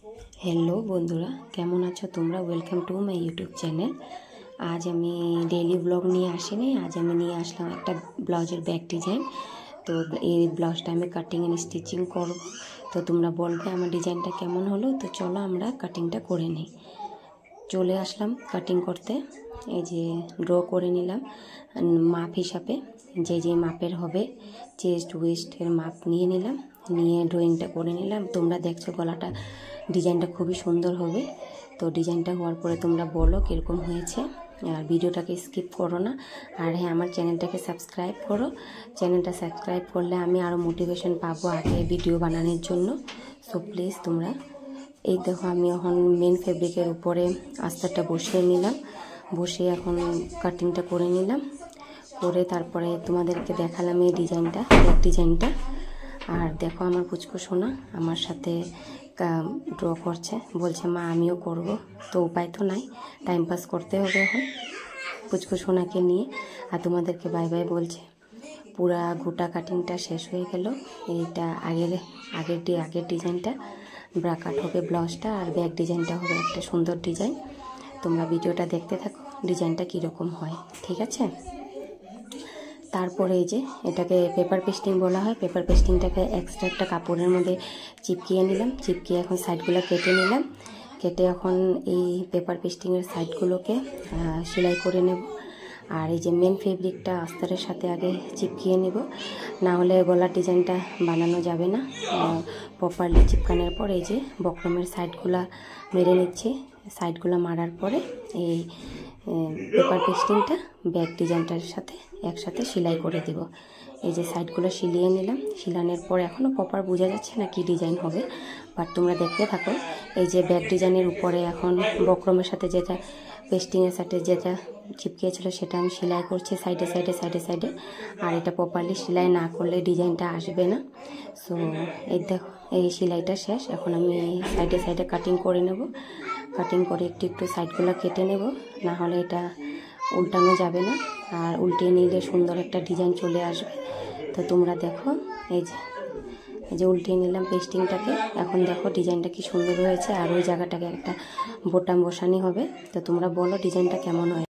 Hello बंधुरा केमन आछो तोमरा welcome to my YouTube channel. आज आमी डेली ब्लग निये आसिनी। आज आमी निये आसलाम एकटा ब्लाउजेर बैक डिजाइन। तो ये ब्लाउजटा आमी काटिंग एंड स्टिचिंग करब। तो तोमरा बोलबे आमार डिजाइनटा केमन हलो। तो चलो आमरा काटिंगटा करे निई। चले आसलाम काटिंग करते। এই যে ড্র করে নিলাম মাপ হিসাবে, যে মাপের হবে চেস্ট ওয়েস্টের মাপ নিয়ে নিলাম, নিয়ে ড্রয়িংটা করে নিলাম। তোমরা দেখছো গলাটা ডিজাইনটা খুবই সুন্দর হবে। তো ডিজাইনটা হওয়ার পরে তোমরা বলো কীরকম হয়েছে, আর ভিডিওটাকে স্কিপ করো না। আর হ্যাঁ, আমার চ্যানেলটাকে সাবস্ক্রাইব করো। চ্যানেলটা সাবস্ক্রাইব করলে আমি আরও মোটিভেশন পাবো আগে ভিডিও বানানোর জন্য। সো প্লিজ তোমরা এই দেখো, আমি এখন মেন ফেব্রিকের উপরে আস্তারটা বসিয়ে নিলাম। বসে এখন কাটিংটা করে নিলাম, করে তারপরে তোমাদেরকে দেখালাম এই ডিজাইনটা, ব্যাক ডিজাইনটা। আর দেখো আমার পুচকু সোনা আমার সাথে ড্র করছে, বলছে মা আমিও করব। তো উপায় তো নাই, টাইম পাস করতে হবে এখন পুচকু সোনাকে নিয়ে। আর তোমাদেরকে বাই বাই বলছে। পুরা গোটা কাটিংটা শেষ হয়ে গেল। এইটা আগের ডিজাইনটা ব্রাকাট হবে ব্লাউজটা, আর ব্যাক ডিজাইনটা হবে একটা সুন্দর ডিজাইন। তোমরা ভিডিওটা দেখতে থাকো ডিজাইনটা কীরকম হয়, ঠিক আছে। তারপরে এই যে এটাকে পেপার পেস্টিং বলা হয়। পেপার পেস্টিংটাকে এক্সট্রা একটা কাপড়ের মধ্যে চিপকিয়ে নিলাম। চিপকিয়ে এখন সাইডগুলো কেটে নিলাম। কেটে এখন এই পেপার পেস্টিংয়ের সাইডগুলোকে সেলাই করে নেব। আর এই যে মেন ফেব্রিকটা আস্তরের সাথে আগে চিপকিয়ে নেব, না হলে গলার ডিজাইনটা বানানো যাবে না। প্রপারলি চিপকানোর পর এই যে বক্রমের সাইডগুলো মেরে নিচ্ছে। সাইডগুলো মারার পরে এই পেপার পেস্টিংটা ব্যাক ডিজাইনটার সাথে একসাথে সেলাই করে দেব। এই যে সাইডগুলো সিলিয়ে নিলাম। সিলানোর পর এখনও প্রপার বোঝা যাচ্ছে না কি ডিজাইন হবে, বাট তোমরা দেখতে থাকো। এই যে ব্যাক ডিজাইনের উপরে এখন বক্রমের সাথে যেটা পেস্টিংয়ের সাথে যেটা চিপকিয়েছিল সেটা আমি সেলাই করছি সাইডে সাইডে। আর এটা প্রপারলি সেলাই না করলে ডিজাইনটা আসবে না। সো এই দেখো এই সেলাইটা শেষ। এখন আমি সাইডে কাটিং করে নেব। কাটিং করে একটু সাইডগুলো কেটে নেব, না হলে এটা উল্টানো যাবে না। আর উল্টে নিলে সুন্দর একটা ডিজাইন চলে আসবে। তো তোমরা দেখো এই যে উল্টিয়ে নিলাম পেস্টিংটাকে। এখন দেখো ডিজাইনটা কি সুন্দর হয়েছে। আর ওই জায়গাটাকে একটা বোতাম বসানি হবে। তো তোমরা বলো ডিজাইনটা কেমন হয়।